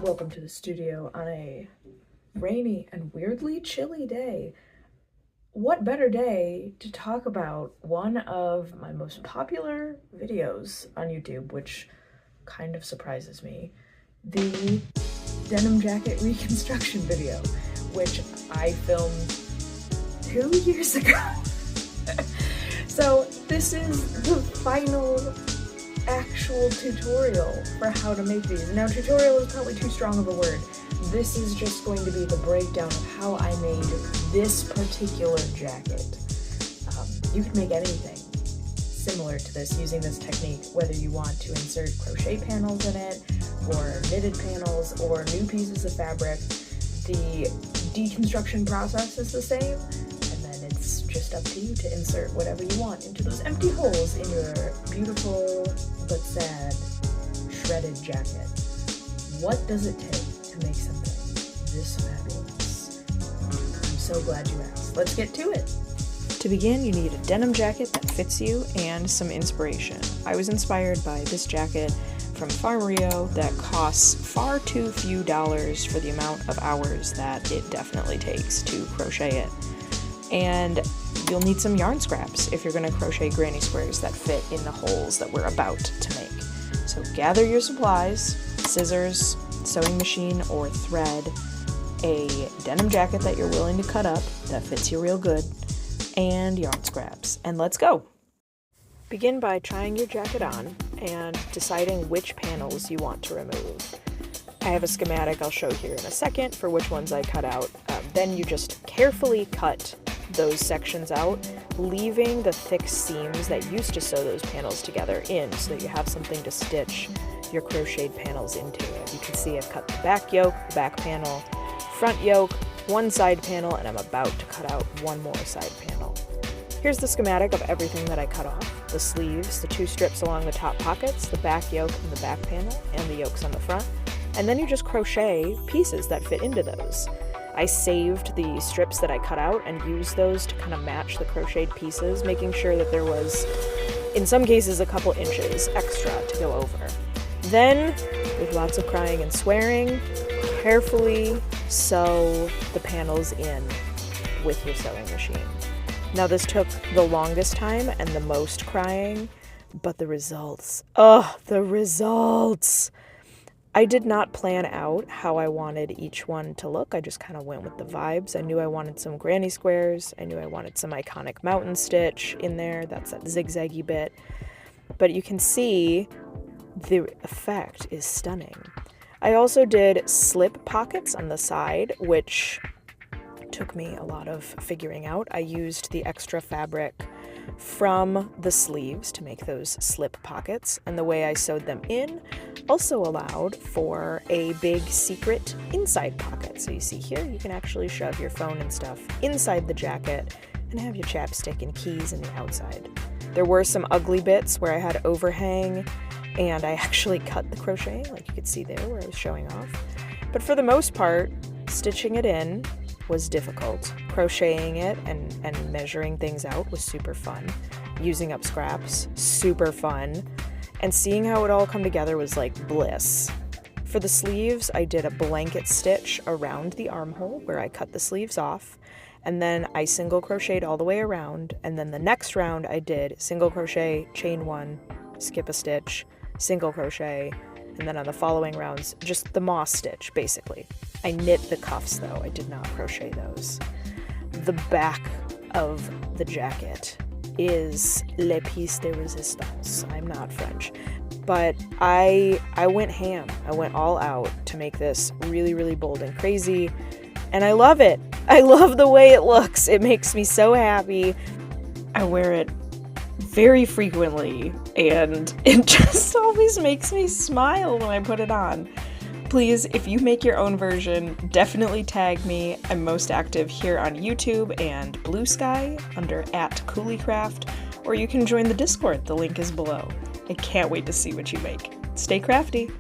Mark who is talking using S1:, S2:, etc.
S1: Welcome to the studio on a rainy and weirdly chilly day. What better day to talk about one of my most popular videos on YouTube, which kind of surprises me, the denim jacket reconstruction video, which I filmed 2 years ago. So this is the final actual tutorial for how to make these. Now, tutorial is probably too strong of a word. This is just going to be the breakdown of how I made this particular jacket. You can make anything similar to this using this technique, whether you want to insert crochet panels in it, or knitted panels, or new pieces of fabric. The deconstruction process is the same, and then it's just up to you to insert whatever you want into those empty holes in your beautiful but sad shredded jacket. What does it take to make something this fabulous? I'm so glad you asked. Let's get to it. To begin, you need a denim jacket that fits you and some inspiration. I was inspired by this jacket from Farm Rio that costs far too few dollars for the amount of hours that it definitely takes to crochet it. And you'll need some yarn scraps if you're going to crochet granny squares that fit in the holes that we're about to make. So gather your supplies: scissors, sewing machine or thread, a denim jacket that you're willing to cut up that fits you real good, and yarn scraps. And let's go! Begin by trying your jacket on and deciding which panels you want to remove. I have a schematic I'll show here in a second for which ones I cut out. Then you just carefully cut those sections out, leaving the thick seams that used to sew those panels together in so that you have something to stitch your crocheted panels into. As you can see, I've cut the back yoke, the back panel, front yoke, one side panel, and I'm about to cut out one more side panel. Here's the schematic of everything that I cut off: the sleeves, the 2 strips along the top pockets, the back yoke and the back panel, and the yokes on the front. And then you just crochet pieces that fit into those. I saved the strips that I cut out and used those to kind of match the crocheted pieces, making sure that there was, in some cases, a couple inches extra to go over. Then, with lots of crying and swearing, carefully sew the panels in with your sewing machine. Now, this took the longest time and the most crying, but the results, the results! I did not plan out how I wanted each one to look. I just kind of went with the vibes. I knew I wanted some granny squares. I knew I wanted some iconic mountain stitch in there. That's that zigzaggy bit. But you can see the effect is stunning. I also did slip pockets on the side, which took me a lot of figuring out. I used the extra fabric from the sleeves to make those slip pockets, and the way I sewed them in also allowed for a big secret inside pocket. So you see here, you can actually shove your phone and stuff inside the jacket and have your chapstick and keys in the outside. There were some ugly bits where I had overhang, and I actually cut the crochet, like you could see there where I was showing off. But for the most part, stitching it in was difficult. Crocheting it and measuring things out was super fun. Using up scraps, super fun. And seeing how it all come together was like bliss. For the sleeves, I did a blanket stitch around the armhole where I cut the sleeves off, and then I single crocheted all the way around, and then the next round I did single crochet, chain 1, skip a stitch, single crochet, and then on the following rounds, just the moss stitch, basically. I knit the cuffs, though. I did not crochet those. The back of the jacket is le piece de resistance. I'm not French. But I went ham. I went all out to make this really, really bold and crazy. And I love it. I love the way it looks. It makes me so happy. I wear it very frequently, and it just always makes me smile when I put it on. Please, if you make your own version, definitely tag me. I'm most active here on YouTube and Blue Sky under @CouleeCraft, or you can join the Discord. The link is below. I can't wait to see what you make. Stay crafty!